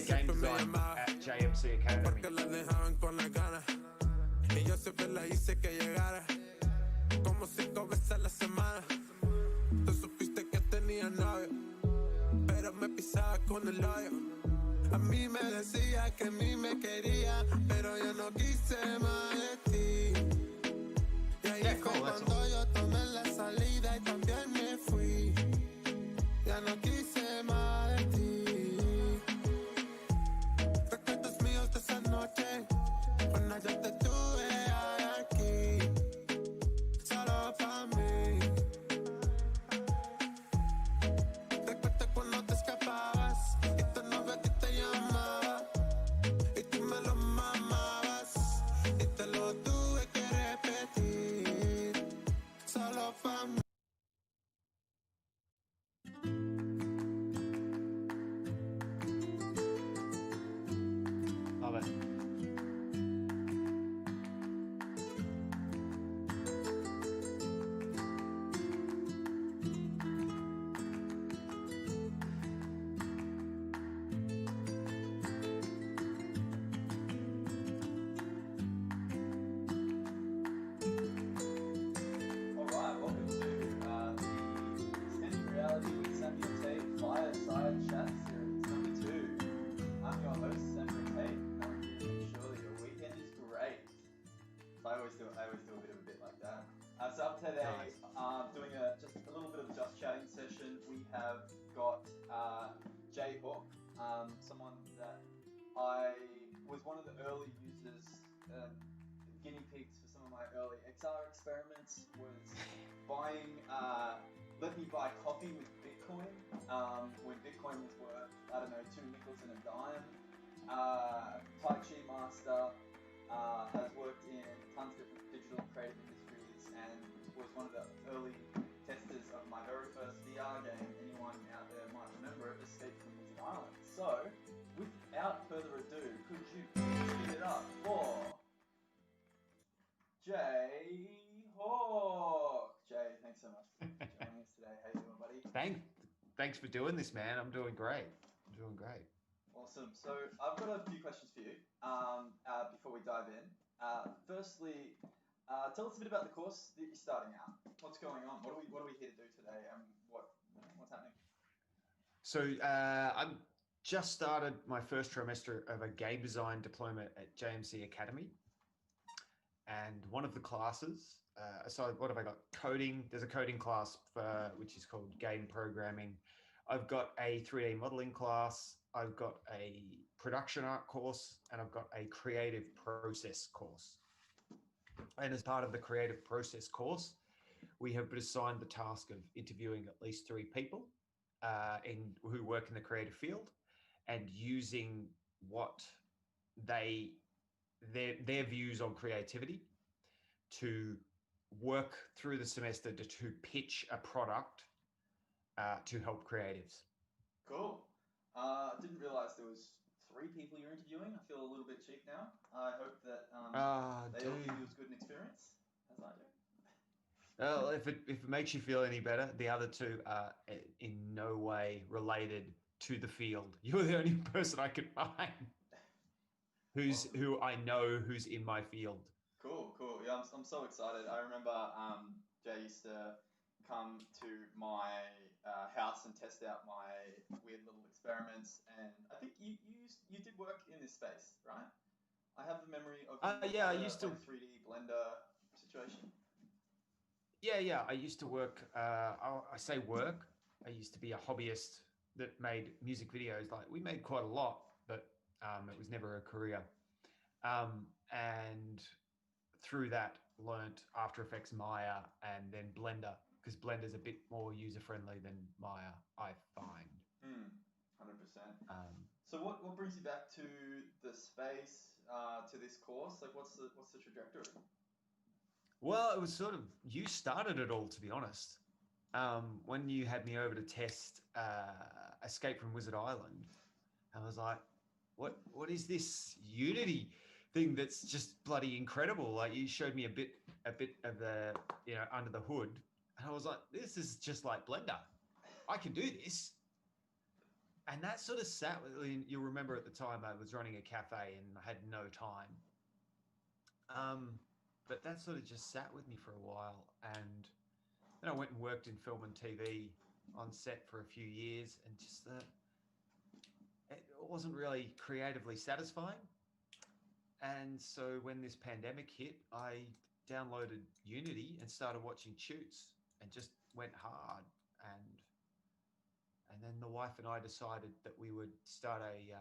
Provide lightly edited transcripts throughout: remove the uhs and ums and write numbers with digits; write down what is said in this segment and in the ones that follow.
game design at JMC Academy. Porque la dejaban con la gana. Y yo siempre la hice que llegara. Como 5 veces a la semana. Tú supiste que tenía novio, pero me pisaba con el hoyo. A mí me decía que a mí me quería, pero yo no quise más de ti. Y ahí fue cuando yo tomé la salida y también me fui. Ya no quise más de ti. Recuerdos míos de esa noche, cuando yo te tuve aquí, solo para mí. Recuerdo cuando te escapabas y tu novio a ti te llamaba y tú me lo mamabas y te lo tuve que repetir, solo para mí. Love it. Alright, welcome to the Extended Reality with Samuel Tate Fireside Chat Series number 2. I'm your host, Samuel Tate, and I'm here to make sure that your weekend is great. So I always do a bit like that. So up today, doing just a little bit of a just chatting session. We have got Jay Hawk, someone that I was one of the early users, guinea pigs for some of my early XR experiments. Was buying, let me buy coffee with Bitcoin when Bitcoin was worth, I don't know, 2 nickels and a dime. Tai Chi master, has worked in tons of different digital and creative industries and was one of the early testers of my very first VR game. Anyone out there might remember it, Escape from Wizard Island. So, without further ado, could you please give it up for Jay Hawk? Jay, thanks so much for joining us today. How you doing, buddy? Thanks for doing this, man. I'm doing great. Awesome. So I've got a few questions for you before we dive in. Firstly, tell us a bit about the course that you're starting out. What's going on? What are we here to do today? And what's happening? So I've just started my first trimester of a game design diploma at JMC Academy. And one of the classes, so what have I got? Coding. There's a coding class which is called game programming. I've got a 3D modeling class. I've got a production art course, and I've got a creative process course. And as part of the creative process course, we have been assigned the task of interviewing at least 3 people who work in the creative field and using what their views on creativity to work through the semester to pitch a product to help creatives. Cool. I didn't realize there was 3 people you're interviewing. I feel a little bit cheap now. I hope that they all give you as good an experience as I do. Well, if it makes you feel any better, the other 2 are in no way related to the field. You're the only person I could find who I know who's in my field. Cool. Yeah, I'm so excited. I remember Jay used to come to my house and test out my weird little experiments, and I think you did work in this space, right? I have the memory of I used to 3D Blender situation. Yeah, I used to work. I say work. I used to be a hobbyist that made music videos. Like, we made quite a lot, but it was never a career. And through that, learnt After Effects, Maya, and then Blender, because Blender's a bit more user-friendly than Maya, I find. 100%. So what brings you back to the space, to this course? Like, what's the trajectory? Well, it was sort of, you started it all, to be honest. When you had me over to test Escape from Wizard Island, I was like, what is this Unity thing that's just bloody incredible? Like, you showed me a bit of the, under the hood, and I was like, this is just like Blender. I can do this. And that sort of sat with me. You'll remember at the time I was running a cafe and I had no time. But that sort of just sat with me for a while. And then I went and worked in film and TV on set for a few years, and just it wasn't really creatively satisfying. And so when this pandemic hit, I downloaded Unity and started watching shoots and just went hard. And then the wife and I decided that we would start a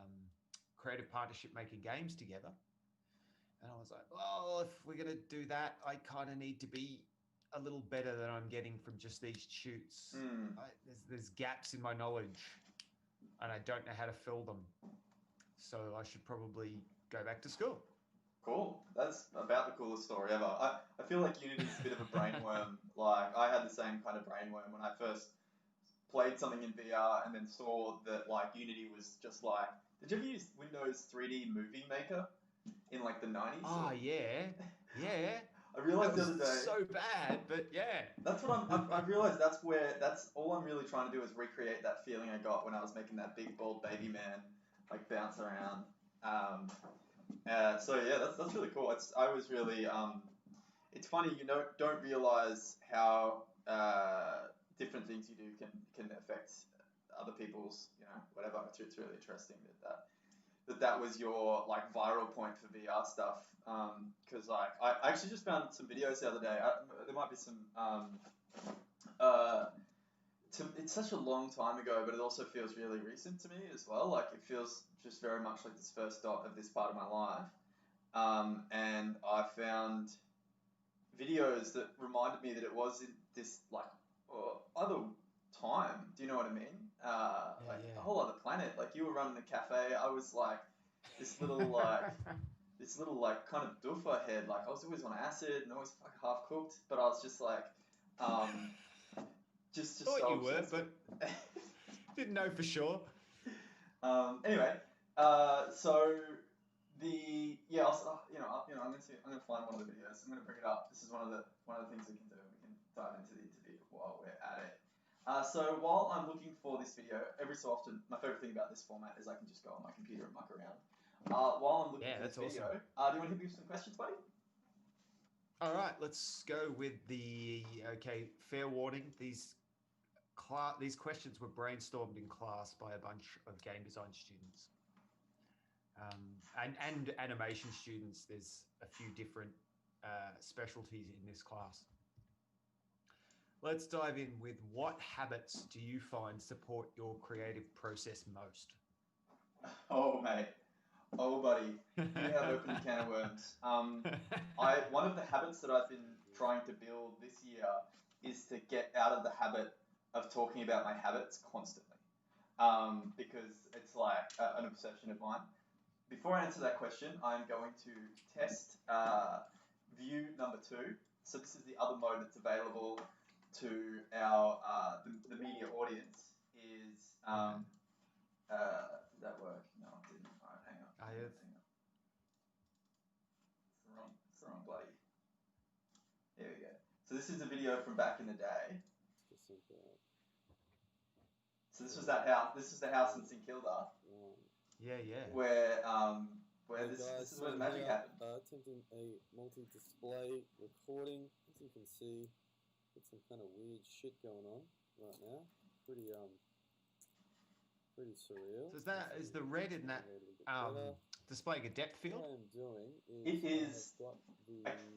creative partnership making games together. And I was like, well, if we're going to do that, I kind of need to be a little better than I'm getting from just these shoots. There's gaps in my knowledge and I don't know how to fill them. So I should probably go back to school. Cool. That's about the coolest story ever. I feel like Unity's a bit of a brainworm. Like, I had the same kind of brainworm when I first played something in VR and then saw that, like, Unity was just like... Did you ever use Windows 3D Movie Maker in, like, the 90s? Oh, yeah. Yeah. I realized the That other was day... so bad, but yeah. That's what I realized that's all I'm really trying to do is recreate that feeling I got when I was making that big, bald baby man, like, bounce around. So yeah, that's really cool. I was really it's funny, you don't realize how different things you do can affect other people's, whatever. It's really interesting that was your like viral point for VR stuff. Because like I actually just found some videos the other day. There might be some it's such a long time ago, but it also feels really recent to me as well. Like it feels just very much like this first dot of this part of my life. And I found videos that reminded me that it was in this like other time. Do you know what I mean? Like a whole other planet. Like you were running a cafe. I was like this little like kind of doofer head. Like I was always on acid and always fucking half cooked, but I was just like just thought so you were, obsessed. but didn't know for sure. Anyway, so I'm gonna find one of the videos. I'm gonna bring it up. This is one of the things we can do. We can dive into the interview while we're at it. So while I'm looking for this video, every so often, my favorite thing about this format is I can just go on my computer and muck around. While I'm looking for this video, awesome. Do you want to hit me with some questions, buddy? All right, let's go with fair warning. These questions were brainstormed in class by a bunch of game design students and animation students. There's a few different specialties in this class. Let's dive in with what habits do you find support your creative process most? Oh, mate. Oh, buddy. You have opened a can of worms. One of the habits that I've been trying to build this year is to get out of the habit of talking about my habits constantly, because it's like an obsession of mine. Before I answer that question, I'm going to test view number 2. So this is the other mode that's available to our the media audience. Is did that work? No, it didn't. All right, hang on. Hang on. It's the wrong bloody. There we go. So this is a video from back in the day. So this was that house. This is the house in St Kilda. Yeah. Where this is where the magic happened. Attempting a multi-display recording. As you can see, got some kind of weird shit going on right now. Pretty surreal. So is the red in that displaying a depth field? What I'm doing is it is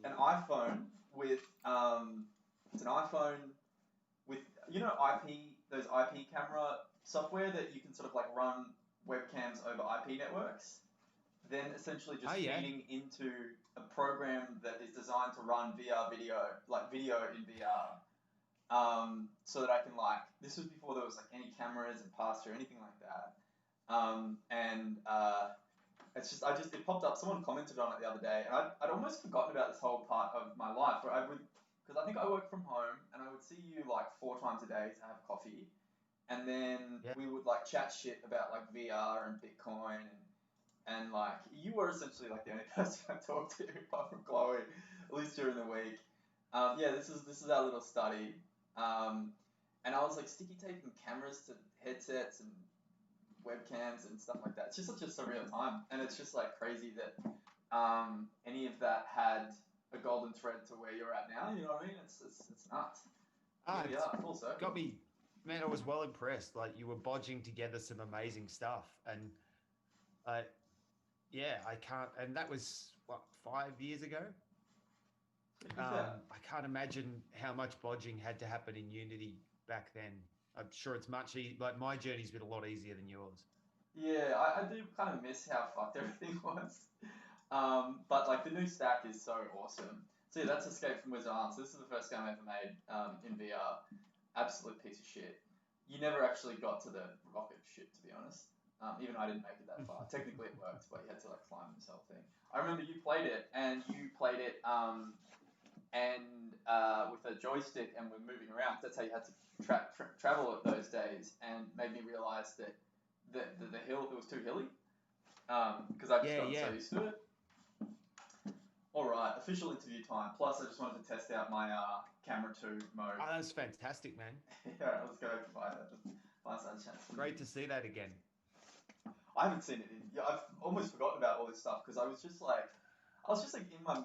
an iPhone with it's an iPhone with those IP camera software that you can sort of like run webcams over IP networks. Then essentially just feeding into a program that is designed to run VR video, like video in VR. So that I can this was before there was like any cameras and pass-through, anything like that. It popped up. Someone commented on it the other day, and I'd almost forgotten about this whole part of my life where because I think I work from home, and I would see you like 4 times a day to have coffee, and then we would like chat shit about like VR and Bitcoin, and like you were essentially like the only person I talked to apart from Chloe, at least during the week. This is our little study, and I was like sticky taping cameras to headsets and webcams and stuff like that. It's just such a surreal time, and it's just like crazy that any of that had a golden thread to where you're at now. You know what I mean? It's nuts. Ah, Here we it's are, full circle. got me, man. I was well impressed. Like you were bodging together some amazing stuff, and yeah, I can't. And that was what 5 years ago. I can't imagine how much bodging had to happen in Unity back then. I'm sure it's much like my journey's been a lot easier than yours. Yeah, I do kind of miss how fucked everything was. But like the new stack is so awesome. So yeah, that's Escape from Wizard Islands. This is the first game I ever made in VR. Absolute piece of shit. You never actually got to the rocket ship, to be honest. Even I didn't make it that far. Technically it worked, but you had to like climb this whole thing. I remember you played it, and you played it with a joystick, and we're moving around. That's how you had to travel at those days, and made me realise that the hill, it was too hilly. Because I just got so used to it. All right, official interview time. Plus, I just wanted to test out my camera 2 mode. Oh, that's fantastic, man. Yeah, let's go find that chance. Great to see that again. I haven't seen it I've almost forgotten about all this stuff because I was just like in my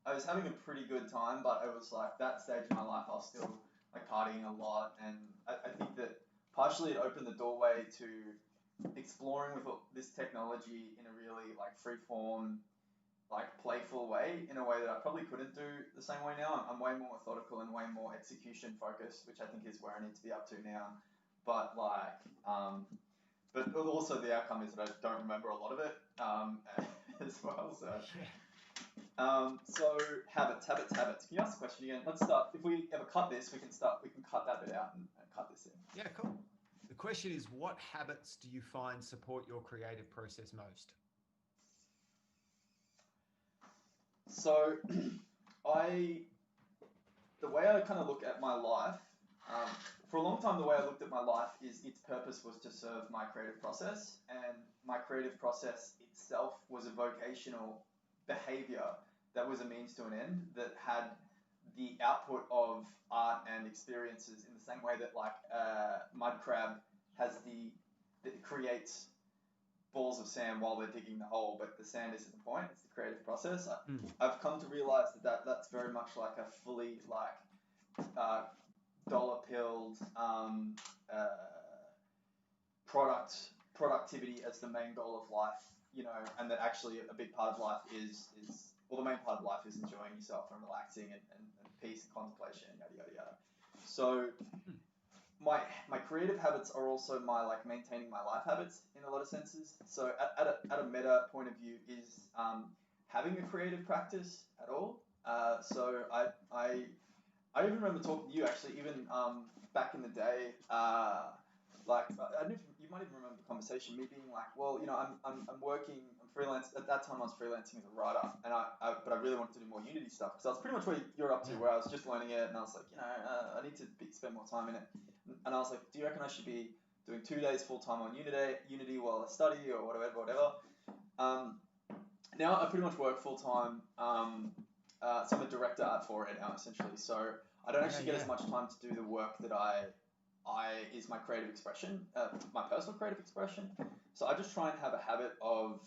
I was having a pretty good time, but it was like that stage of my life I was still like partying a lot, and I think that partially it opened the doorway to exploring with this technology in a really like free-form, like playful way, in a way that I probably couldn't do the same way now. I'm way more methodical and way more execution focused, which I think is where I need to be up to now. But like, but also the outcome is that I don't remember a lot of it as well. So, so habits. Can you ask the question again? Let's start. If we ever cut this, we can cut that bit out and cut this in. Yeah, cool. The question is, what habits do you find support your creative process most? So, the way I kind of look at my life, for a long time, the way I looked at my life is its purpose was to serve my creative process, and my creative process itself was a vocational behavior that was a means to an end that had the output of art and experiences in the same way that like mud crab has that creates balls of sand while they're digging the hole, but the sand isn't the point, it's the creative process. I've come to realize that's very much like a fully like dollar-pilled productivity as the main goal of life, you know, and that actually a big part of life is the main part of life is enjoying yourself and relaxing and peace and contemplation, yada yada yada. So my creative habits are also my like maintaining my life habits in a lot of senses. So at a meta point of view is having a creative practice at all. So I even remember talking to you actually even back in the day. Like I don't know if you might even remember the conversation. Me being like, well, you know, I'm working, I'm freelance. At that time, I was freelancing as a writer, and but I really wanted to do more Unity stuff because that's pretty much where you're up to. Where I was just learning it, and I was like, you know, I need to spend more time in it. And I was like, do you reckon I should be doing 2 days full time on Unity while I study or whatever? Now I pretty much work full time. So I'm a director for it now essentially. So I don't actually get as much time to do the work that I is my creative expression, my personal creative expression. So I just try and have a habit of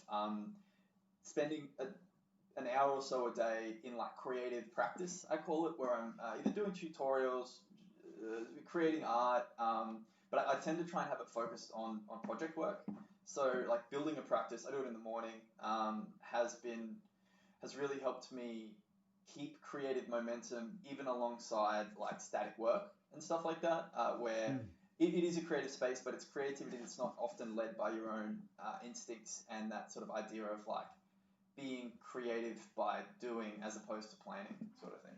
spending an hour or so a day in like creative practice, I call it, where I'm either doing tutorials, creating art, but I tend to try and have it focused on project work. So like building a practice, I do it in the morning, has really helped me keep creative momentum even alongside like static work and stuff like that, where it is a creative space, but it's creativity that's not often led by your own instincts and that sort of idea of like being creative by doing as opposed to planning sort of thing.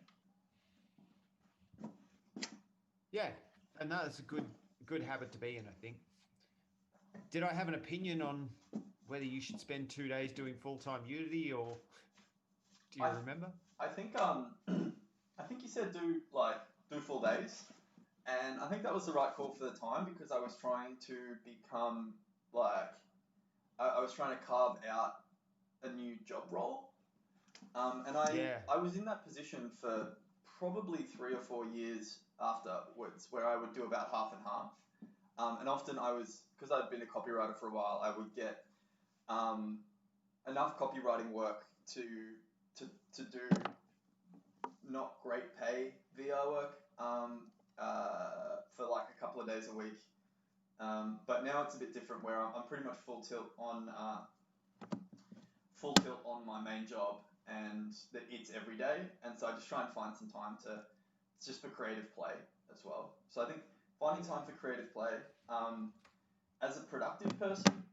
Yeah, and that's a good habit to be in, I think. Did I have an opinion on whether you should spend 2 days doing full-time Unity, or do you remember? I think you said do full days, and I think that was the right call for the time because I was trying to become like I was trying to carve out a new job role, and I was in that position for probably 3 or 4 years afterwards, where I would do about half and half. And often because I'd been a copywriter for a while, I would get enough copywriting work to do not great pay VR work for like a couple of days a week. But now it's a bit different where I'm pretty much full tilt on my main job, and that it's every day. And so I just try and find some time just for creative play as well. So I think finding time for creative play, as a productive person,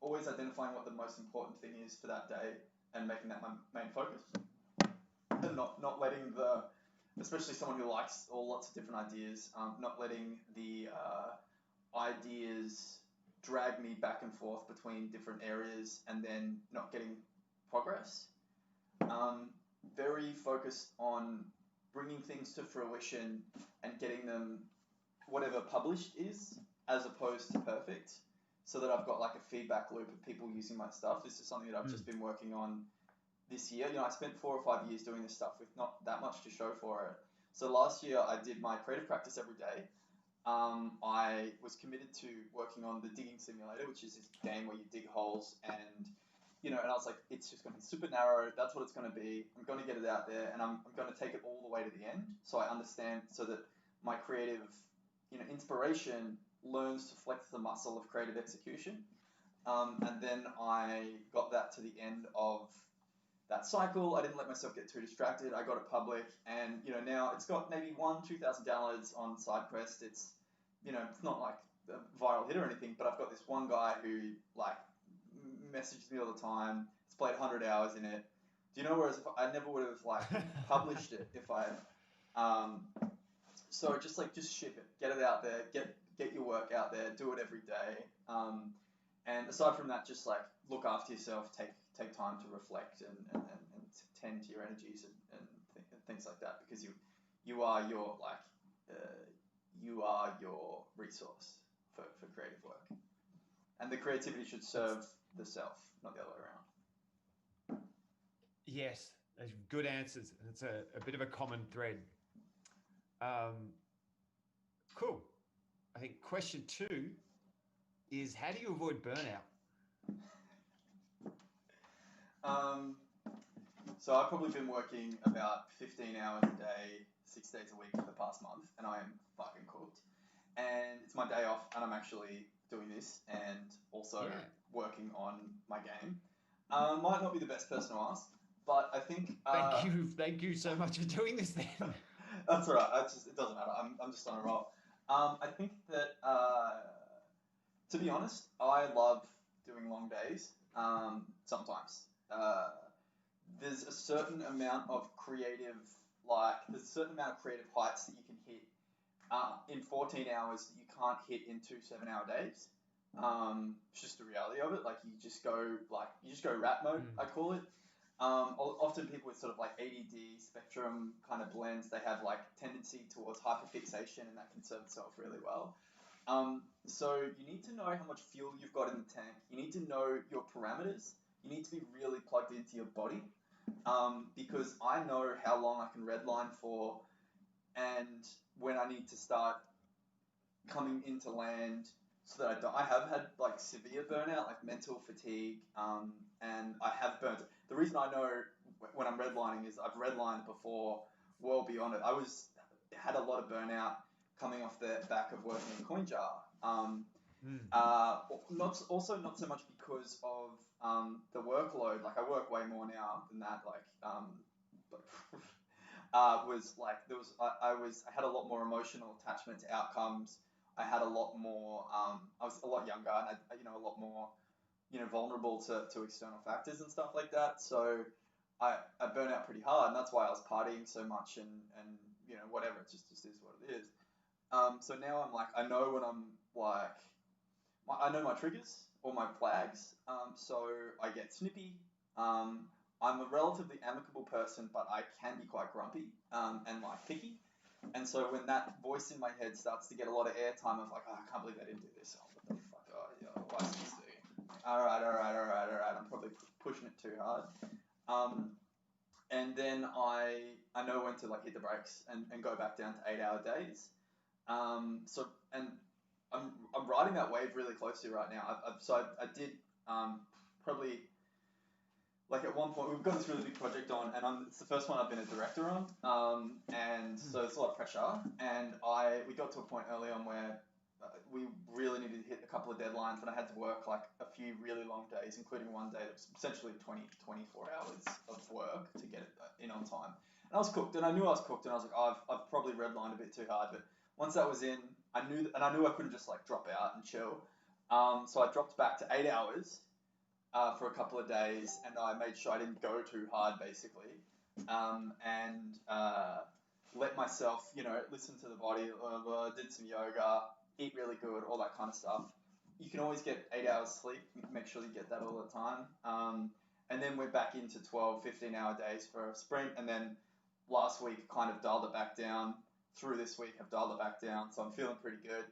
always identifying what the most important thing is for that day and making that my main focus, and not letting especially someone who likes lots of different ideas, not letting the ideas drag me back and forth between different areas and then not getting progress. Very focused on bringing things to fruition and getting them whatever published is, as opposed to perfect, so that I've got like a feedback loop of people using my stuff. This is something that I've just been working on this year. I spent 4 or 5 years doing this stuff with not that much to show for it. So last year I did my creative practice every day. I was committed to working on the digging simulator, which is this game where you dig holes, and and I was like, it's just going to be super narrow. That's what it's going to be. I'm going to get it out there, and I'm going to take it all the way to the end, so I understand, so that my creative, inspiration learns to flex the muscle of creative execution. And then I got that to the end of that cycle. I didn't let myself get too distracted. I got it public, and now it's got maybe 2,000 downloads on SideQuest. It's it's not like a viral hit or anything, but I've got this one guy who like messages me all the time. He's played 100 hours in it. Do you know? Whereas if I never would have like published it if I. So just ship it, get it out there, get your work out there, do it every day. And aside from that, just like look after yourself, take time to reflect and tend to your energies and things like that, because you are your resource for creative work, and the creativity should serve the self, not the other way around. Yes, good answers. It's a bit of a common thread. Cool. I think question 2 is, how do you avoid burnout? So I've probably been working about 15 hours a day, 6 days a week for the past month, and I am fucking cooked. And it's my day off, and I'm actually doing this and also working on my game. Might not be the best person to ask, but I think... Thank you so much for doing this then. That's all right. It doesn't matter. I'm just on a roll. I think that, to be honest, I love doing long days. Sometimes there's a certain amount of creative heights that you can hit in 14 hours that you can't hit in 2 7-hour days. It's just the reality of it. Like you just go rat mode, I call it. Often people with sort of like ADD spectrum kind of blends, they have like tendency towards hyperfixation, and that can serve itself really well. So you need to know how much fuel you've got in the tank. You need to know your parameters. You need to be really plugged into your body, because I know how long I can redline for, and when I need to start coming into land, so that I don't. I have had like severe burnout, like mental fatigue, and I have burnt. The reason I know when I'm redlining is I've redlined before, well beyond it. Had a lot of burnout coming off the back of working in CoinJar. Not so much because of the workload. Like I work way more now than that. I had a lot more emotional attachment to outcomes. I had a lot more. I was a lot younger, and a lot more, vulnerable to external factors and stuff like that. So I burn out pretty hard, and that's why I was partying so much and whatever. It just is what it is. So now I'm like, I know when I'm like, I know my triggers or my flags. So I get snippy. I'm a relatively amicable person, but I can be quite grumpy and like picky. And so when that voice in my head starts to get a lot of airtime of like, oh, I can't believe I didn't do this. Oh, what the fuck? Oh, yeah, why is this doing? All right. I'm probably pushing it too hard. And then I know when to like hit the brakes and go back down to 8-hour days. I'm riding that wave really closely right now. I did probably like at one point we've got this really big project on, and it's the first one I've been a director on, and so it's a lot of pressure. And we got to a point early on where we really needed to hit a couple of deadlines, and I had to work like a few really long days, including one day that was essentially 24 hours of work to get it in on time. And I was cooked, and I knew I was cooked, and I was like, oh, I've probably redlined a bit too hard, but once that was in, I knew I couldn't just like drop out and chill. So I dropped back to 8 hours for a couple of days, and I made sure I didn't go too hard, basically, and let myself, listen to the body, did some yoga, eat really good, all that kind of stuff. You can always get 8 hours sleep. Make sure you get that all the time. And then we're back into 12, 15-hour days for a sprint, and then last week kind of dialed it back down. Through this week, I've dialed it back down, so I'm feeling pretty good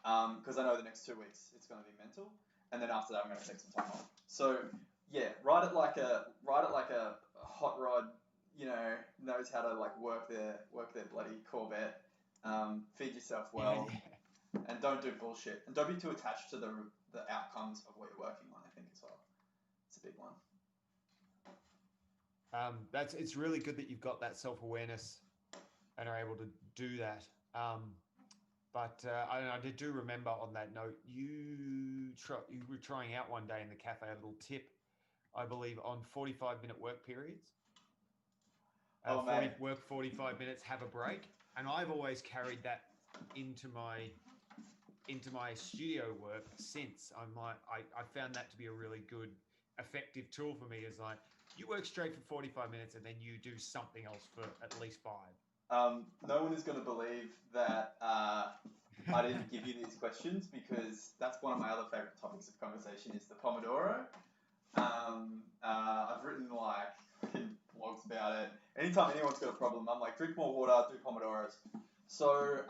because I know the next 2 weeks it's going to be mental, and then after that I'm going to take some time off. So yeah, ride it like a hot rod, knows how to like work their bloody Corvette. Feed yourself well, and don't do bullshit, and don't be too attached to the outcomes of what you're working on. I think as well, it's a big one. It's really good that you've got that self-awareness and are able to do that. But I do remember on that note, you were trying out one day in the cafe a little tip, I believe, on 45-minute work periods. Work 45 minutes, have a break. And I've always carried that into my studio work since. I found that to be a really good, effective tool for me. Is like, you work straight for 45 minutes and then you do something else for at least 5. No one is going to believe that I didn't give you these questions, because that's one of my other favorite topics of conversation is the Pomodoro. I've written like fucking blogs about it. Anytime anyone's got a problem, I'm like, drink more water, do Pomodoros. So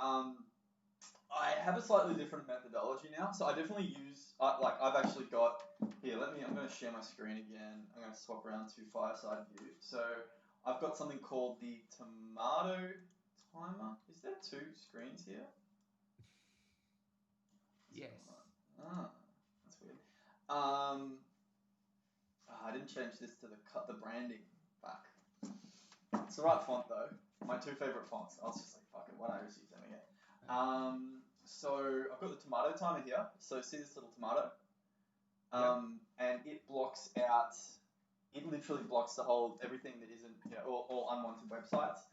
I have a slightly different methodology now. So I definitely use, I've actually got, I'm going to share my screen again. I'm going to swap around to fireside view. So I've got something called the tomato timer. Is there 2 screens here? Yes. That's weird. I didn't change this to the branding back. It's the right font though. My 2 favorite fonts. I was just like, fuck it, why don't I just use them again? So I've got the tomato timer here. So see this little tomato? And it blocks out. It literally blocks everything that isn't, all unwanted websites.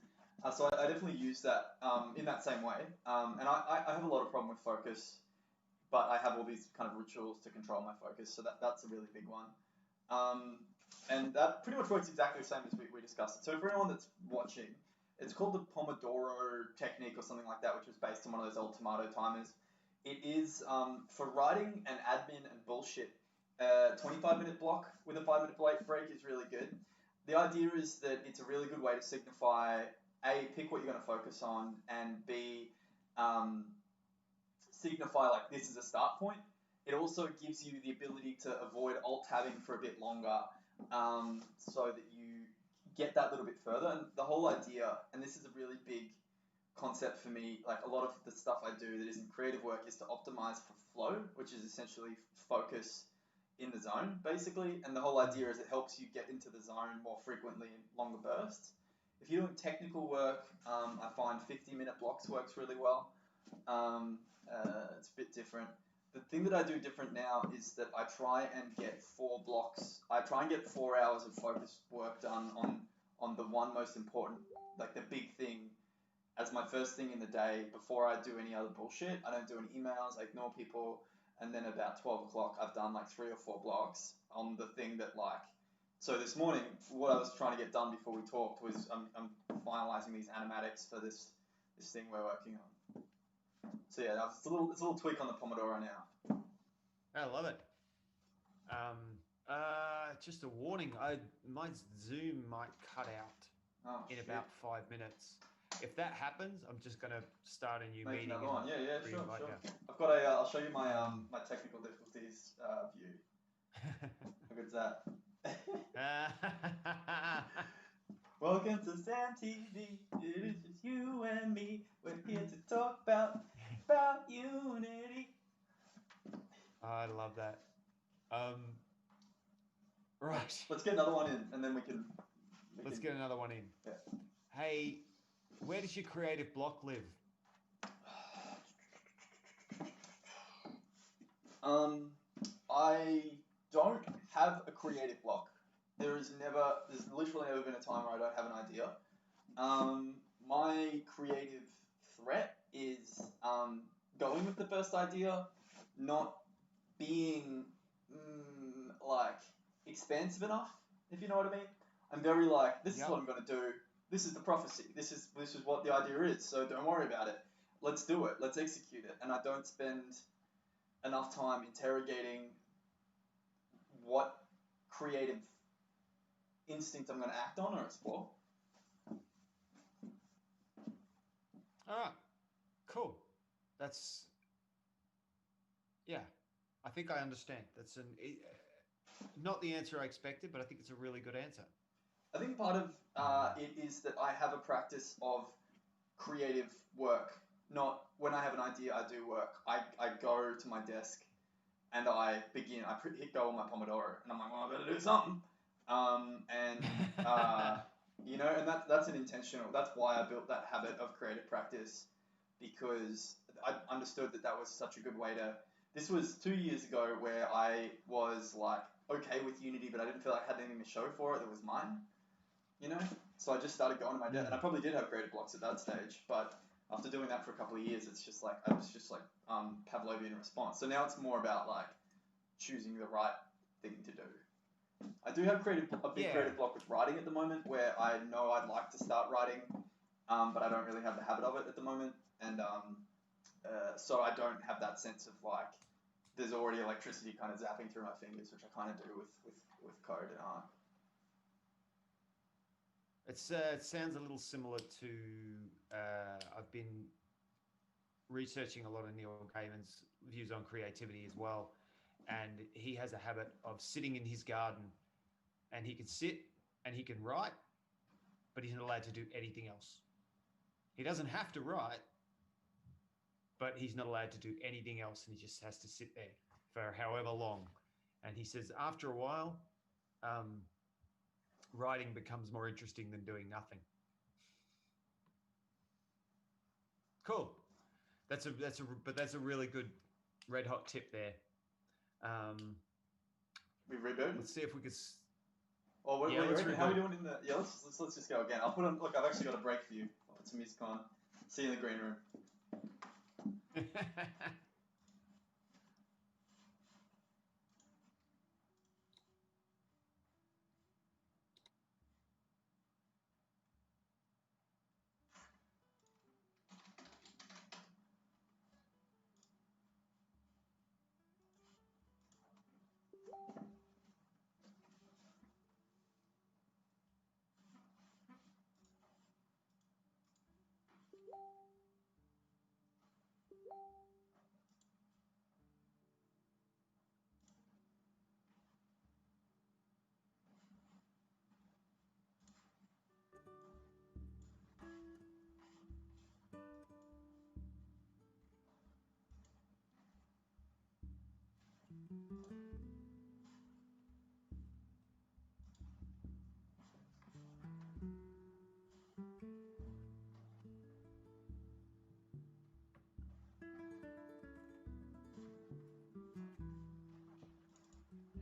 So I definitely use that in that same way. And I have a lot of problem with focus, but I have all these kind of rituals to control my focus. So that's a really big one. And that pretty much works exactly the same as we discussed it. So for anyone that's watching, it's called the Pomodoro technique or something like that, which was based on one of those old tomato timers. It is for writing and admin and bullshit. 25-minute block with a 5-minute break is really good. The idea is that it's a really good way to signify, A, pick what you're going to focus on, and B, signify like this is a start point. It also gives you the ability to avoid alt-tabbing for a bit longer, so that you get that little bit further. And the whole idea, and this is a really big concept for me, like a lot of the stuff I do that isn't creative work, is to optimize for flow, which is essentially focus in the zone, basically. And the whole idea is it helps you get into the zone more frequently in longer bursts. If you're doing technical work, I find 50-minute blocks works really well. It's a bit different. The thing that I do different now is that I try and get 4 blocks. I try and get 4 hours of focused work done on the one most important, like the big thing, as my first thing in the day before I do any other bullshit. I don't do any emails, I ignore people. And then about 12 o'clock, I've done like 3 or 4 blocks on the thing that like, so this morning, what I was trying to get done before we talked was I'm finalizing these animatics for this thing we're working on. So yeah, it's a little tweak on the Pomodoro now. I love it. Just a warning, my Zoom might cut out in about 5 minutes. If that happens, I'm just going to start a new meeting. Another one. Yeah, sure. Yeah. I've got I'll show you my my technical difficulties view. How good's that? Welcome to Sam TV. It is just you and me. We're here to talk about unity. I love that. Right. Let's get another one in, and then we can. Let's get another one in. Yeah. Hey, where does your creative block live? I don't have a creative block. There's literally never been a time where I don't have an idea. My creative threat is going with the first idea, not being like expansive enough, if you know what I mean. I'm very like, this is what I'm gonna do. This is the prophecy. This is what the idea is. So don't worry about it. Let's do it. Let's execute it. And I don't spend enough time interrogating what creative instinct I'm going to act on or explore. All right, cool. That's, yeah, I think I understand. That's not the answer I expected, but I think it's a really good answer. I think part of it is that I have a practice of creative work. Not when I have an idea, I do work. I go to my desk and I begin. I hit go on my Pomodoro, and I'm like, well, I better do something. You know, and that's an intentional. That's why I built that habit of creative practice, because I understood that was such a good way to. This was 2 years ago where I was like okay with Unity, but I didn't feel like I had anything to show for it that was mine. You know, so I just started going to my desk, and I probably did have creative blocks at that stage, but after doing that for a couple of years, it's just like I was just like Pavlovian response. So now it's more about like choosing the right thing to do. I do have a big creative block with writing at the moment, where I know I'd like to start writing, but I don't really have the habit of it at the moment, and so I don't have that sense of like there's already electricity kind of zapping through my fingers, which I kind of do with code and art. It sounds a little similar to I've been researching a lot of Neil Gaiman's views on creativity as well, and he has a habit of sitting in his garden, and he can sit and he can write, but he's not allowed to do anything else. He doesn't have to write, but he's not allowed to do anything else, and he just has to sit there for however long. And he says after a while, writing becomes more interesting than doing nothing. Cool. That's a really good red hot tip there. We reboot. Let's see if we could. Oh, how are we doing in the? Yeah, let's just go again. I'll put on. Look, I've actually got a break for you. I'll put some music on. See you in the green room.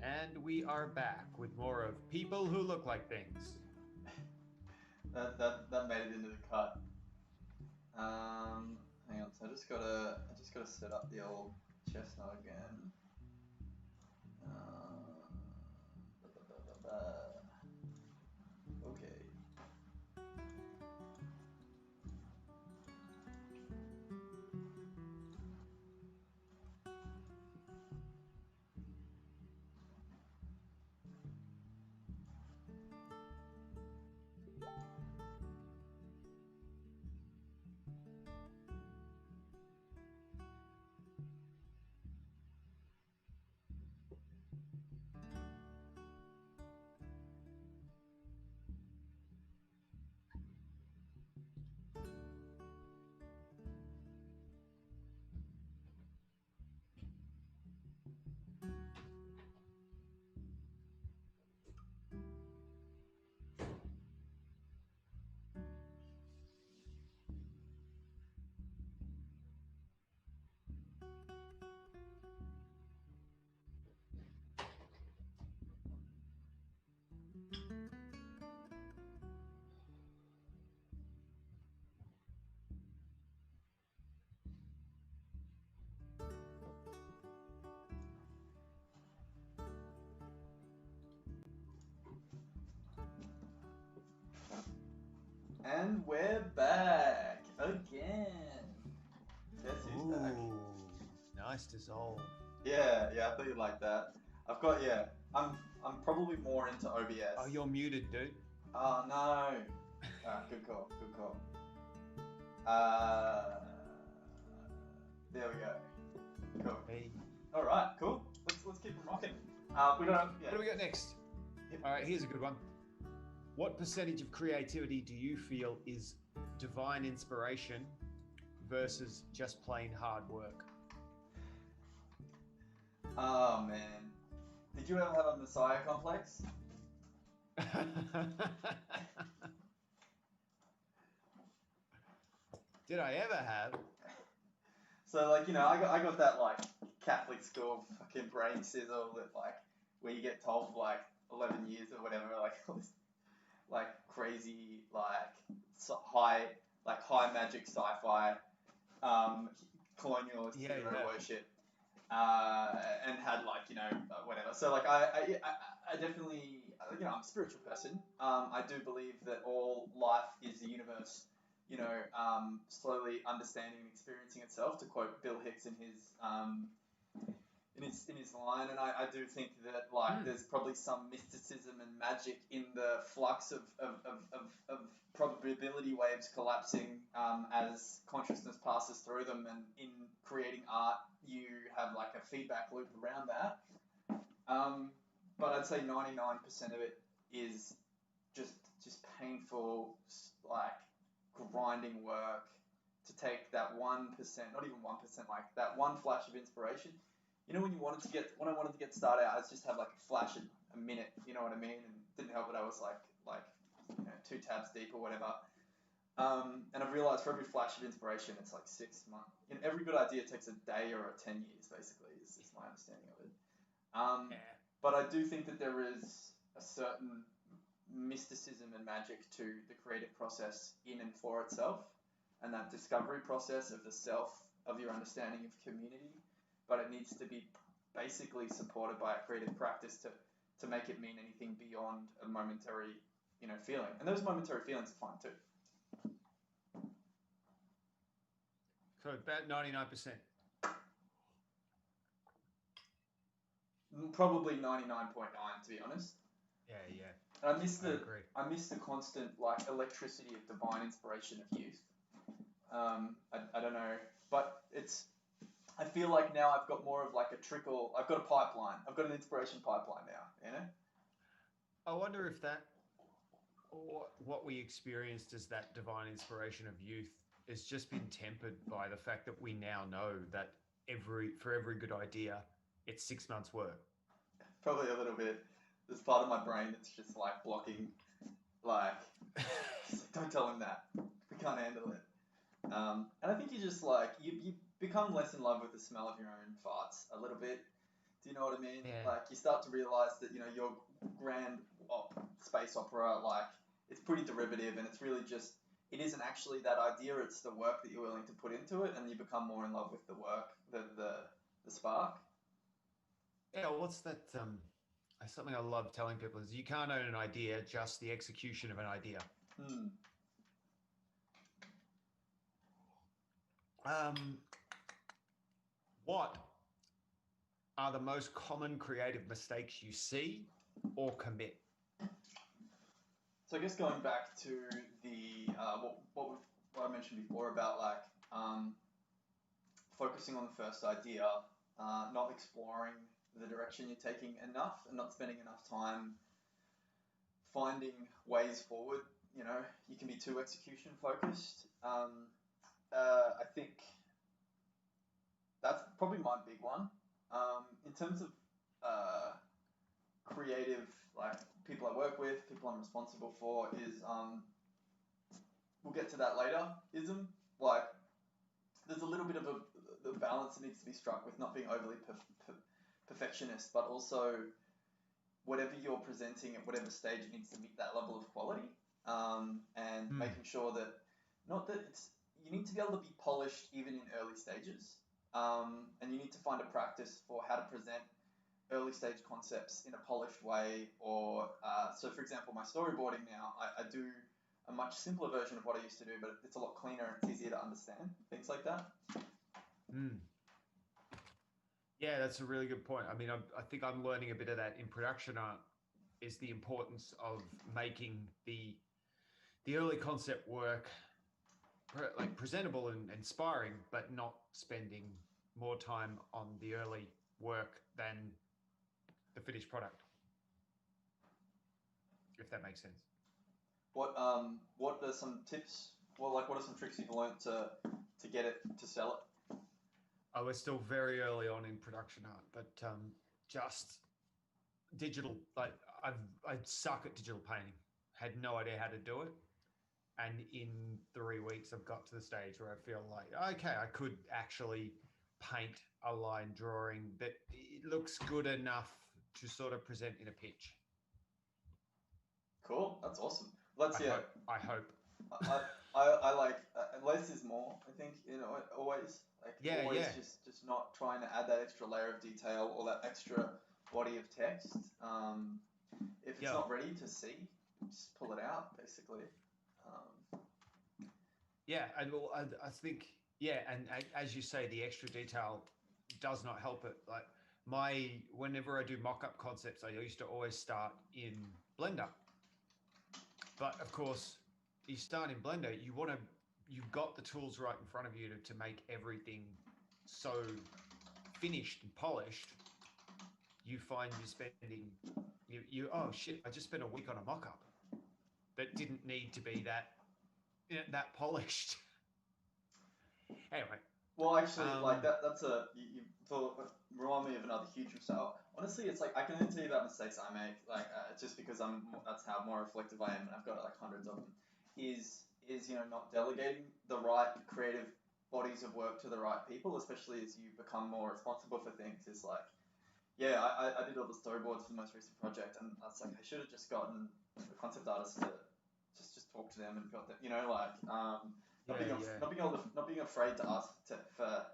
And we are back with more of People Who Look Like Things. That made it into the cut. Hang on, so I just gotta set up the old chestnut again. Okay. And we're back again. Guess who's back? Ooh, nice dissolve. Yeah, I thought you'd like that. I've got I'm probably more into OBS. Oh, you're muted, dude. Oh no. Good call. There we go. Cool. Hey. All right, cool. Let's keep them rocking. We don't. Yeah. What do we got next? All right, here's a good one. What percentage of creativity do you feel is divine inspiration versus just plain hard work? Oh man. Did you ever have a messiah complex? Did I ever have? So like, I got that like Catholic school fucking brain sizzle that like where you get told for like 11 years or whatever, like all this like crazy high magic sci-fi colonialist hero worship, and had like whatever. So like I definitely I'm a spiritual person. I do believe that all life is the universe, slowly understanding and experiencing itself, to quote Bill Hicks in his line. And I do think that there's probably some mysticism and magic in the flux of probability waves collapsing as consciousness passes through them, and in creating art you have like a feedback loop around that. But I'd say 99% of it is just painful, like grinding work to take that 1%, not even 1%, like that one flash of inspiration. When I wanted to get started out, I'd just have like a flash in a minute, you know what I mean? And it didn't help that I was like 2 tabs deep or whatever. And I've realized for every flash of inspiration, it's like 6 months. Every good idea takes a day or 10 years, basically, is my understanding of it. But I do think that there is a certain mysticism and magic to the creative process in and for itself, and that discovery process of the self, of your understanding of community. But it needs to be basically supported by a creative practice to make it mean anything beyond a momentary, feeling. And those momentary feelings are fine too. So about 99%. Probably 99.9, to be honest. Yeah. And I miss the constant electricity of divine inspiration of youth. I don't know, but I feel like now I've got more of like a trickle. I've got a pipeline. I've got an inspiration pipeline now. I wonder if that, or what we experienced as that divine inspiration of youth, has just been tempered by the fact that we now know that for every good idea, it's 6 months work. Probably a little bit. There's part of my brain that's just like blocking, don't tell him that. We can't handle it. And I think you just you become less in love with the smell of your own farts a little bit. Do you know what I mean? Yeah. You start to realize that your grand space opera, it's pretty derivative, and it's really just, it isn't actually that idea, it's the work that you're willing to put into it, and you become more in love with the work, the spark. Yeah, what's that? Something I love telling people is you can't own an idea, just the execution of an idea. What are the most common creative mistakes you see or commit? So I guess going back to the what I mentioned before about focusing on the first idea, not exploring the direction you're taking enough, and not spending enough time finding ways forward. You can be too execution focused. I think that's probably my big one. In terms of creative, people I work with, people I'm responsible for, is we'll get to that later. There's a little bit of the balance that needs to be struck with not being overly perfectionist, but also whatever you're presenting at whatever stage, it needs to meet that level of quality, and making sure that you need to be able to be polished even in early stages, and you need to find a practice for how to present early stage concepts in a polished way. Or so for example, my storyboarding now, I do a much simpler version of what I used to do, but it's a lot cleaner and it's easier to understand, things like that. Mm. Yeah, that's a really good point. I mean, I think I'm learning a bit of that in production art, is the importance of making the early concept work like presentable and inspiring, but not spending more time on the early work than the finished product, if that makes sense. What are some tips? Well, like what are some tricks you've learned to get it to sell it? Oh, we're still very early on in production art, but just digital. Like I suck at digital painting. Had no idea how to do it, and in 3 weeks, I've got to the stage where I feel like, okay, I could actually paint a line drawing that it looks good enough to sort of present in a pitch. Cool, that's awesome. Let's I hope. I like less is more. I think always just not trying to add that extra layer of detail or that extra body of text. If it's not ready to see, just pull it out basically. Yeah, and I think and as you say, the extra detail does not help it. Like whenever I do mock-up concepts, I used to always start in Blender. But of course, you start in Blender, you've got the tools right in front of you to make everything so finished and polished. You find you're spending, oh shit, I just spent a week on a mock-up that didn't need to be that polished. Anyway. Well, actually, like that's you remind me of another huge mistake. Honestly, it's like I can only tell you about mistakes I make, like just because that's how more reflective I am, and I've got like hundreds of them. Is not delegating the right creative bodies of work to the right people, especially as you become more responsible for things. Is like, I did all the storyboards for the most recent project, and I was like, I should have just gotten the concept artist to just talk to them and got them, not being afraid to ask for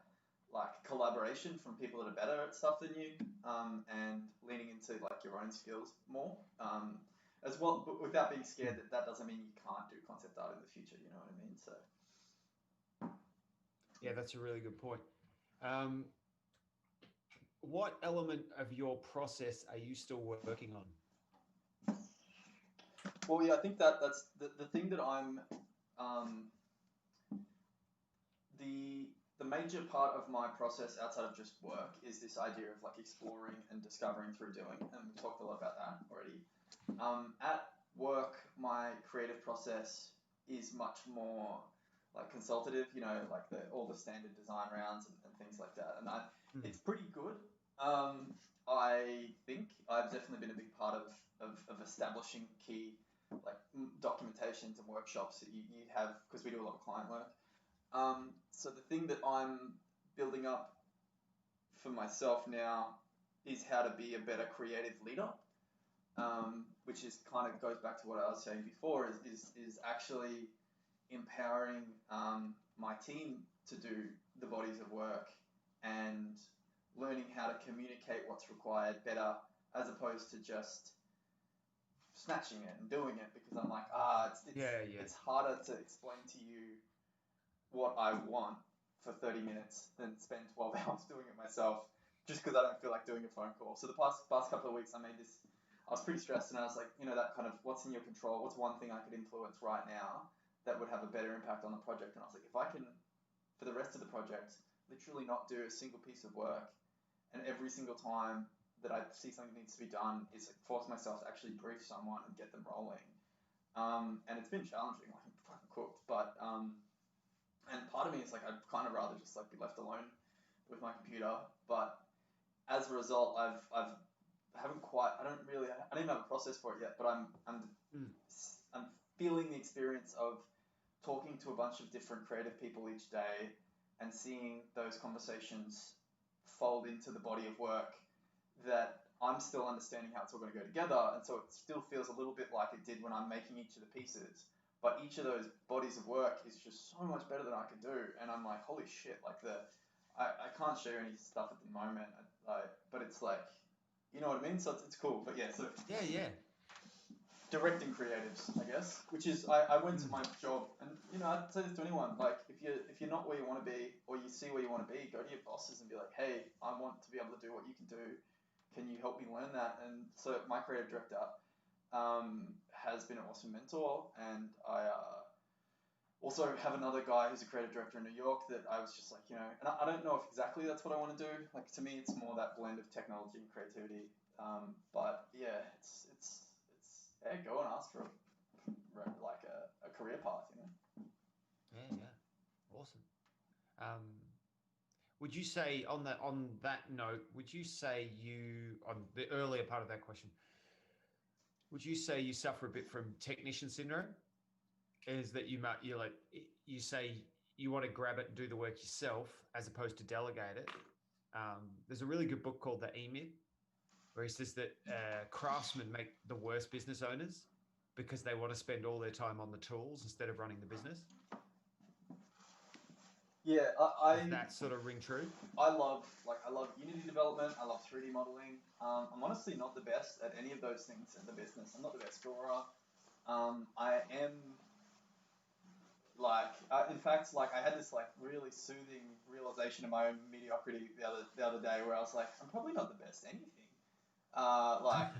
like collaboration from people that are better at stuff than you, and leaning into like your own skills more, as well, but without being scared that doesn't mean you can't do concept art in the future. You know what I mean? So yeah, that's a really good point. What element of your process are you still working on? Well, yeah, I think that's the thing that I'm the major part of my process outside of just work is this idea of like exploring and discovering through doing, and we talked a lot about that already. At work, my creative process is much more like consultative, like all the standard design rounds and things like that, and it's pretty good. I think I've definitely been a big part of establishing key like documentations and workshops that you have, because we do a lot of client work. So the thing that I'm building up for myself now is how to be a better creative leader, which is kind of goes back to what I was saying before, is actually empowering my team to do the bodies of work and learning how to communicate what's required better, as opposed to just snatching it and doing it, because I'm like, it's harder to explain to you what I want for 30 minutes than spend 12 hours doing it myself, just because I don't feel like doing a phone call. So the past couple of weeks, I was pretty stressed, and I was like, that kind of what's in your control, what's one thing I could influence right now that would have a better impact on the project. And I was like, if I can, for the rest of the project, literally not do a single piece of work, and every single time that I see something needs to be done is like force myself to actually brief someone and get them rolling. And it's been challenging, like I'm fucking cooked, but and part of me is like, I'd kind of rather just like be left alone with my computer. But as a result, I don't even have a process for it yet, but I'm feeling the experience of talking to a bunch of different creative people each day and seeing those conversations fold into the body of work that I'm still understanding how it's all going to go together. And so it still feels a little bit like it did when I'm making each of the pieces. But each of those bodies of work is just so much better than I can do. And I'm like, holy shit, like I can't share any stuff at the moment, but it's like, you know what I mean? So it's cool. But yeah, so. Yeah. directing creatives, I guess. Which is, I went to my job, and I'd say this to anyone, like if you're not where you want to be, or you see where you want to be, go to your bosses and be like, hey, I want to be able to do what you can do. Can you help me learn that? And so my creative director has been an awesome mentor, and I also have another guy who's a creative director in New York that I was just like, and I don't know if exactly that's what I want to do. Like, to me, it's more that blend of technology and creativity. But yeah, it's go and ask for like a career path, Yeah, awesome. Would you say on that note, would you say you, on the earlier part of that question, would you say you suffer a bit from technician syndrome? Is that you say you want to grab it and do the work yourself as opposed to delegate it? There's a really good book called The E-Myth, where he says that craftsmen make the worst business owners because they want to spend all their time on the tools instead of running the business. Yeah, Does that sort of ring true? I love Unity development. I love 3D modeling. I'm honestly not the best at any of those things in the business. I'm not the best drawer. I am in fact, I had this really soothing realization of my own mediocrity the other day, where I was like, I'm probably not the best at anything.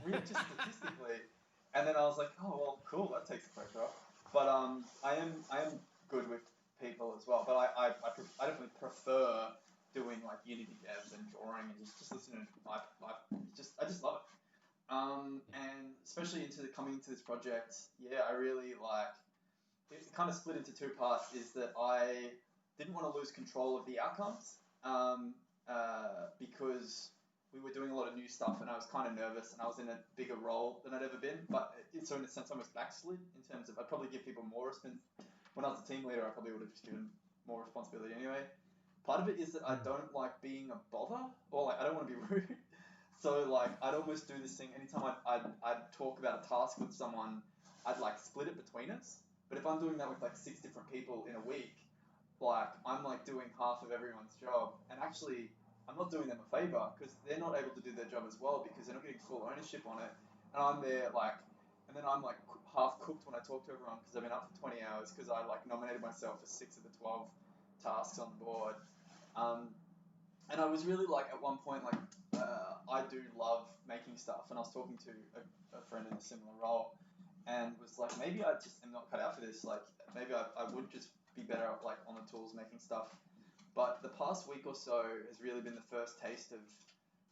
Really just statistically. And then I was like, oh well, cool, that takes the pressure off. But I am good with people as well. But I definitely prefer doing Unity devs and drawing and just listening to I just love it. And especially coming into this project, I really it kind of split into two parts. Is that I didn't want to lose control of the outcomes because we were doing a lot of new stuff, and I was kind of nervous, and I was in a bigger role than I'd ever been. But so in a sense, I almost backslid in terms of I'd probably give people more when I was a team leader. I probably would have just given more responsibility anyway. Part of it is that I don't like being a bother, or I don't want to be rude. So I'd almost do this thing anytime I'd talk about a task with someone. I'd split it between us. But if I'm doing that with 6 different people in a week, I'm doing half of everyone's job, and actually I'm not doing them a favor because they're not able to do their job as well because they're not getting full ownership on it. And I'm there and then I'm half cooked when I talk to everyone because I've been up for 20 hours because I nominated myself for 6 of the 12 tasks on the board. And I was really at one point I do love making stuff, and I was talking to a friend in a similar role, and was maybe I just am not cut out for this. Maybe I would just be better on the tools making stuff. But the past week or so has really been the first taste of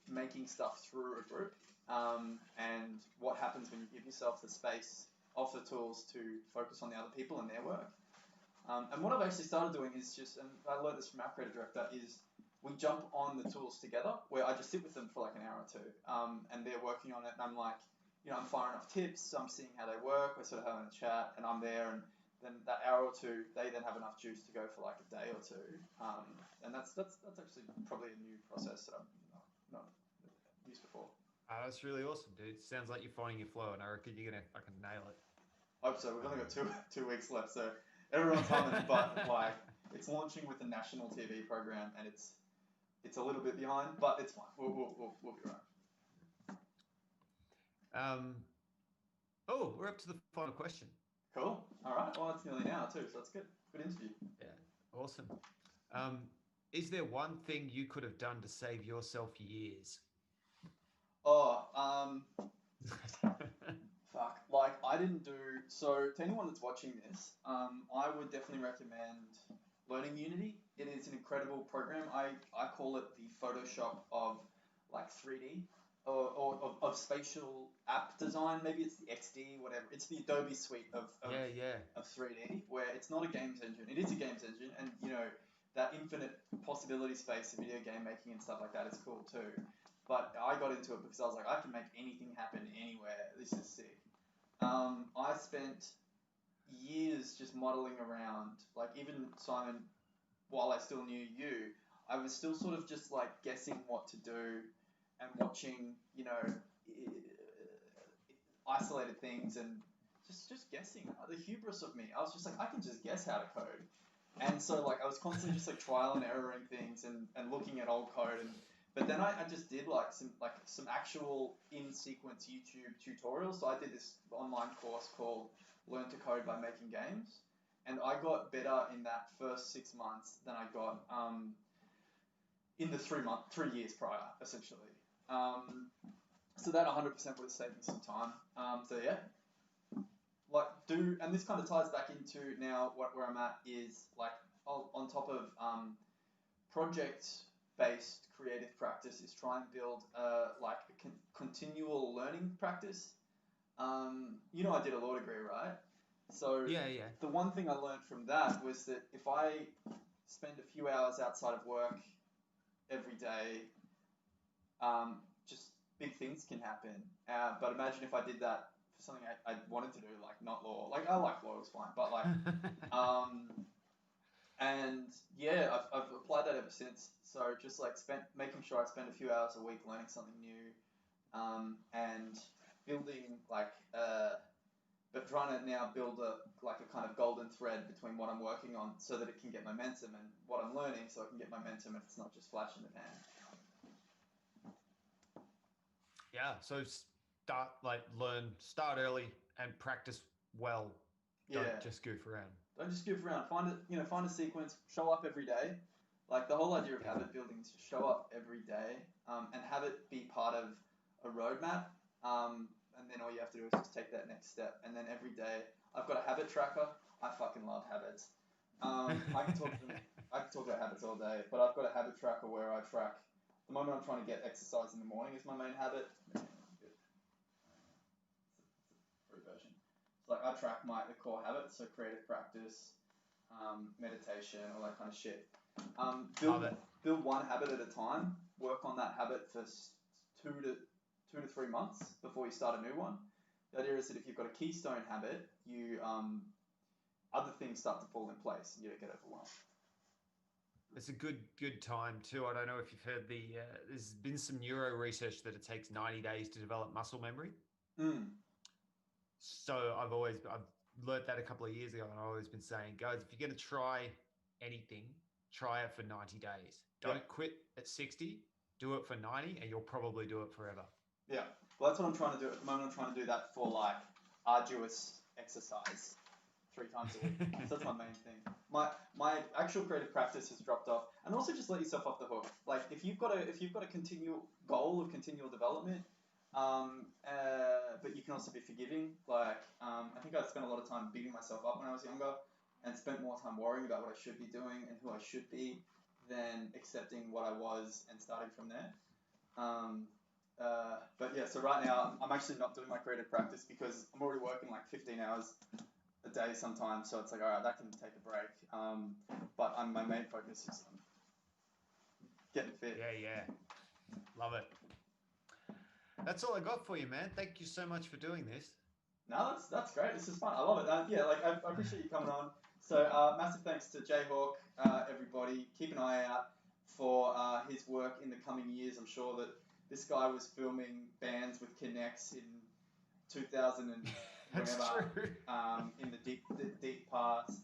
making stuff through a group, and what happens when you give yourself the space of the tools to focus on the other people and their work. And what I've actually started doing is and I learned this from our creative director, is we jump on the tools together, where I just sit with them for an hour or two, and they're working on it, and I'm I'm firing off tips, I'm seeing how they work, we're sort of having a chat, and I'm there, and then that hour or two, they then have enough juice to go for a day or two, and that's actually probably a new process that I've not used before. That's really awesome, dude. Sounds like you're finding your flow, and I reckon you're gonna fucking nail it. Hope so. We've only got two weeks left, so everyone's humming, but it's launching with a national TV program, and it's a little bit behind, but it's fine. We'll be right. We're up to the final question. Cool. All right. Well, it's nearly an hour too, so that's good. Good interview. Yeah. Awesome. Is there one thing you could have done to save yourself years? Fuck. I didn't do. So to anyone that's watching this, I would definitely recommend learning Unity. It is an incredible program. I call it the Photoshop of 3D. Or of spatial app design. Maybe it's the XD, whatever. It's the Adobe suite of 3D, where it's not a games engine. It is a games engine, and that infinite possibility space of video game making and stuff like that is cool too. But I got into it because I was like, I can make anything happen anywhere. This is sick. I spent years just modeling around. Even Simon, while I still knew you, I was still sort of just guessing what to do and watching, isolated things and just guessing. The hubris of me. I was just I can just guess how to code. And so I was constantly just trial and erroring things and looking at old code and But then I just did like some actual in sequence YouTube tutorials. So I did this online course called Learn to Code by Making Games, and I got better in that first 6 months than I got in the 3 years prior, essentially. So that 100% would have saved me some time. So yeah, and this kind of ties back into now where I'm at is like on top of project-based creative practice is try and build like a continual learning practice. You know, I did a law degree, right? So Yeah. the one thing I learned from that was that if I spend a few hours outside of work every day, just big things can happen. But imagine if I did that for something I wanted to do, like not law. Like I like law, it's fine, but like, and yeah, I've applied that ever since. So just like making sure I spend a few hours a week learning something new, and building like, but trying to now build a kind of golden thread between what I'm working on so that it can get momentum and what I'm learning so I can get momentum and it's not just flash in the pan. Yeah, so start early and practice well. Yeah. Don't just goof around. Don't just goof around. Find a sequence. Show up every day. Like the whole idea of habit building is to show up every day, and have it be part of a roadmap. And then all you have to do is just take that next step. And then every day, I've got a habit tracker. I fucking love habits. I can talk about habits all day, but I've got a habit tracker where I track the moment I'm trying to get exercise in the morning is my main habit. Free version. So like I track the core habits, so creative practice, meditation, all that kind of shit. Build one habit at a time. Work on that habit for 2 to 3 months before you start a new one. The idea is that if you've got a keystone habit, you other things start to fall in place and you don't get overwhelmed. It's a good time too. I don't know if you've heard there's been some neuro research that it takes 90 days to develop muscle memory. So I've learned that a couple of years ago, and I've always been saying, guys, if you're going to try anything, try it for 90 days. Don't quit at 60. Do it for 90, and you'll probably do it forever. Yeah, well, that's what I'm trying to do at the moment. I'm trying to do that for like arduous exercise 3 times a week. So that's my main thing. My actual creative practice has dropped off, and also just let yourself off the hook. Like if you've got a continual goal of continual development, but you can also be forgiving. Like I think I spent a lot of time beating myself up when I was younger, and spent more time worrying about what I should be doing and who I should be than accepting what I was and starting from there. But yeah, so right now I'm actually not doing my creative practice because I'm already working like 15 hours a day sometimes, so it's like, all right, that can take a break. But my main focus is on getting fit. Yeah. Love it. That's all I got for you, man. Thank you so much for doing this. No, that's great. This is fun. I love it. Yeah, like I appreciate you coming on. So massive thanks to Jayhawk, everybody. Keep an eye out for his work in the coming years. I'm sure that this guy was filming bands with Kinects in 2000 and whenever, in the deep past.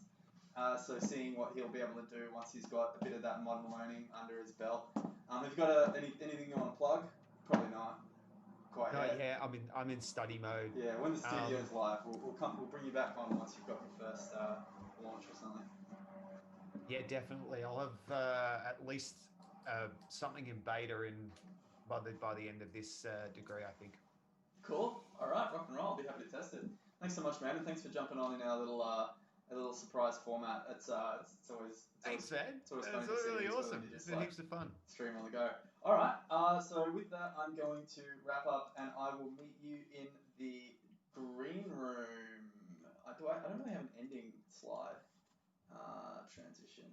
So seeing what he'll be able to do once he's got a bit of that modern learning under his belt. Have you got anything you want to plug? Probably not. Yeah, I'm in study mode. Yeah, when the studio's live, we'll bring you back on once you've got your first launch or something. Yeah, definitely. I'll have at least something in beta by the end of this degree, I think. Cool. All right, rock and roll. I'll be happy to test it. Thanks so much, man, and thanks for jumping on in our little surprise format. It's always thanks, man. It's always fun to see. Really awesome. It's been heaps of fun. Stream on the go. All right. So with that, I'm going to wrap up, and I will meet you in the green room. I don't really have an ending slide. Transition.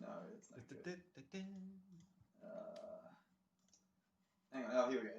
No, it's not good. Hang on. Oh, here we go.